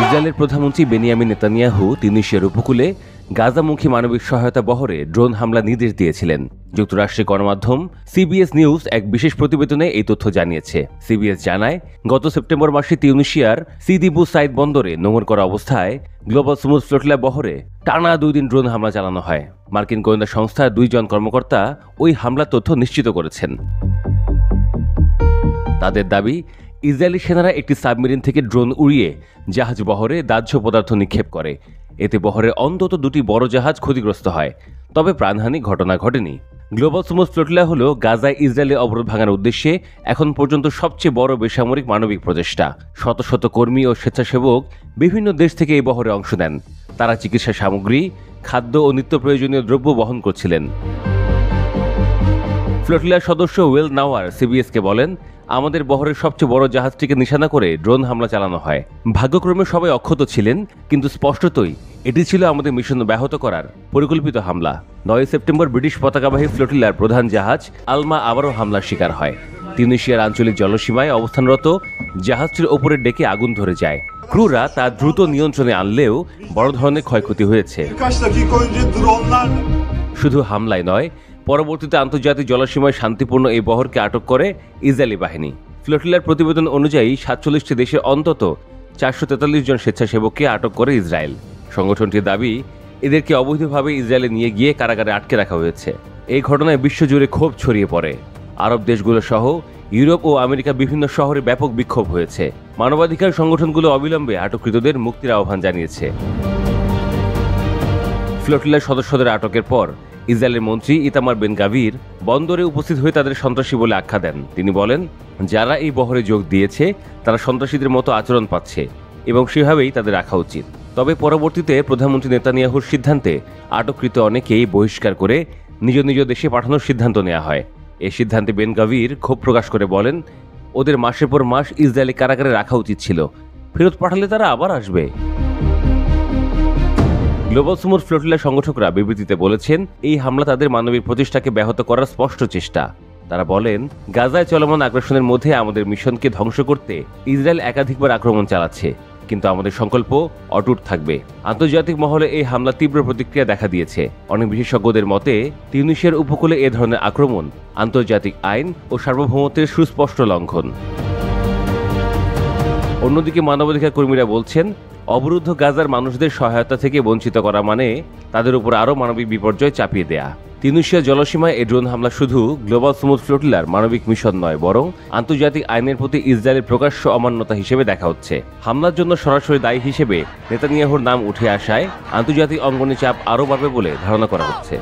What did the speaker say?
ইসরায়েলের প্রধানমন্ত্রী Benjamin Netanyahu তিউনিসিয়ার উপকূলে গাজামুখী মানবিক সহায়তা বহরে ড্রোন হামলা নির্দেশ দিয়েছিলেন। যুক্তরাষ্ট্রের গণমাধ্যম সিবিএস নিউজ এক বিশেষ প্রতিবেদনে এই তথ্য জানিয়েছে। সিবিএস জানায়, গত সেপ্টেম্বর মাসে তিউনিসিয়ার সিদি বু সাইদ বন্দরে নোঙর করা অবস্থায় গ্লোবাল স্মুথ ফ্লোটিলা বহরে টানা 2 দিন ড্রোন হামলা চালানো হয়। মার্কিন গোয়েন্দা সংস্থার 2 জন কর্মকর্তা ওই হামলার তথ্য নিশ্চিত করেছেন। তাদের দাবি, ইসরায়েলি সেনারা একটি সাবমেরিন থেকে ড্রোন উড়িয়ে জাহাজ বহরে দাহ্য পদার্থ নিক্ষেপ করে। এতে বহরে অন্তত 2টি বড় জাহাজ ক্ষতিগ্রস্ত হয়, তবে প্রাণহানি ঘটনা ঘটেনি। গ্লোবাল স্মুথ ফ্লোটিলা হল গাজায় ইসরায়েলের অবরোধ ভাঙার উদ্দেশ্যে এখন পর্যন্ত সবচেয়ে বড় বেসামরিক মানবিক প্রচেষ্টা। শত শত কর্মী ও স্বেচ্ছাসেবক বিভিন্ন দেশ থেকে এই বহরে অংশ নেন। তারা চিকিৎসা সামগ্রী, খাদ্য ও নিত্য প্রয়োজনীয় দ্রব্য বহন করছিলেন। ফ্লোটিলার সদস্য ওয়েল নাওয়ার সিবিএসকে বলেন, আমাদের বহরের সবচেয়ে বড় জাহাজটিকে নিশানা করে ড্রোন হামলা চালানো হয়। ভাগ্যক্রমে সবাই অক্ষত ছিলেন, কিন্তু স্পষ্টতই এটি ছিল আমাদের মিশন ব্যাহত করার পরিকল্পিত হামলা। 9 সেপ্টেম্বর ব্রিটিশ পতাকাবাহী ফ্লোটিলার প্রধান জাহাজ আলমা আবারও হামলার শিকার হয়। তিউনিসিয়ার আঞ্চলিক জলসীমায় অবস্থানরত জাহাজটির ওপরের ডেকে আগুন ধরে যায়। ক্রুরা তা দ্রুত নিয়ন্ত্রণে আনলেও বড় ধরনের ক্ষয়ক্ষতি হয়েছে। শুধু হামলায় নয়, পরবর্তীতে আন্তর্জাতিক জলসীমায় শান্তিপূর্ণ এই বহরকে আটক করে ইসরায়েলি বাহিনী। ফ্লোটিলার প্রতিবেদন অনুযায়ী 47টি দেশের অন্তত 443 জন স্বেচ্ছাসেবককে আটক করে ইসরায়েল। সংগঠনটির দাবি, এদেরকে অবৈধভাবে ইসরায়েলে নিয়ে গিয়ে কারাগারে আটকে রাখা হয়েছে। এই ঘটনায় বিশ্বজুড়ে ক্ষোভ ছড়িয়ে পড়ে। আরব দেশগুলো সহ ইউরোপ ও আমেরিকা বিভিন্ন শহরে ব্যাপক বিক্ষোভ হয়েছে। মানবাধিকার সংগঠনগুলো অবিলম্বে আটককৃতদের মুক্তির আহ্বান জানিয়েছে। ফ্লোটিলার সদস্যদের আটকের পর ইসরায়েলের মন্ত্রী ইতামার বেন গাভির বন্দরে উপস্থিত হয়ে তাদের সন্ত্রাসী বলে আখ্যা দেন। তিনি বলেন, যারা এই বহরে যোগ দিয়েছে তারা সন্ত্রাসীদের মতো আচরণ পাচ্ছে এবং সেভাবেই তাদের রাখা উচিত। তবে পরবর্তীতে প্রধানমন্ত্রী নেতানিয়াহুর সিদ্ধান্তে আটককৃত অনেকেই বহিষ্কার করে নিজ নিজ দেশে পাঠানোর সিদ্ধান্ত নেওয়া হয়। এই সিদ্ধান্তে বেন গাভির ক্ষোভ প্রকাশ করে বলেন, ওদের মাসের পর মাস ইসরায়েলি কারাগারে রাখা উচিত ছিল, ফেরত পাঠালে তারা আবার আসবে। গ্লোবাল স্মুথ ফ্লোটিলা সংগঠকরা বিবৃতিতে বলেছেন, এই হামলা তাদের মানবিক প্রচেষ্টাকে ব্যাহত করার স্পষ্ট চেষ্টা। তারা বলেন, গাজায় চলমান আগ্রাসনের মধ্যে আমাদের মিশনকে ধ্বংস করতে ইসরায়েল একাধিকবার আক্রমণ চালাচ্ছে, কিন্তু আমাদের সংকল্প অটুট থাকবে। আন্তর্জাতিক মহলে এই হামলা তীব্র প্রতিক্রিয়া দেখা দিয়েছে। অনেক বিশেষজ্ঞদের মতে, তিউনিসিয়ার উপকূলে এ ধরনের আক্রমণ আন্তর্জাতিক আইন ও সার্বভৌমত্বের সুস্পষ্ট লঙ্ঘন। অন্যদিকে মানবাধিকার কর্মীরা বলছেন, অবরুদ্ধ গাজার মানুষদের সহায়তা থেকে বঞ্চিত করা মানে তাদের উপর আরও মানবিক বিপর্যয় চাপিয়ে দেয়া। তিউনিসিয়া জলসীমায় এই ড্রোন হামলা শুধু গ্লোবাল স্মুথ ফ্লোটিলার মানবিক মিশন নয়, বরং আন্তর্জাতিক আইনের প্রতি ইসরায়েলের প্রকাশ্য অমান্যতা হিসেবে দেখা হচ্ছে। হামলার জন্য সরাসরি দায়ী হিসেবে নেতানিয়াহুর নাম উঠে আসায় আন্তর্জাতিক অঙ্গনে চাপ আরও বাড়বে বলে ধারণা করা হচ্ছে।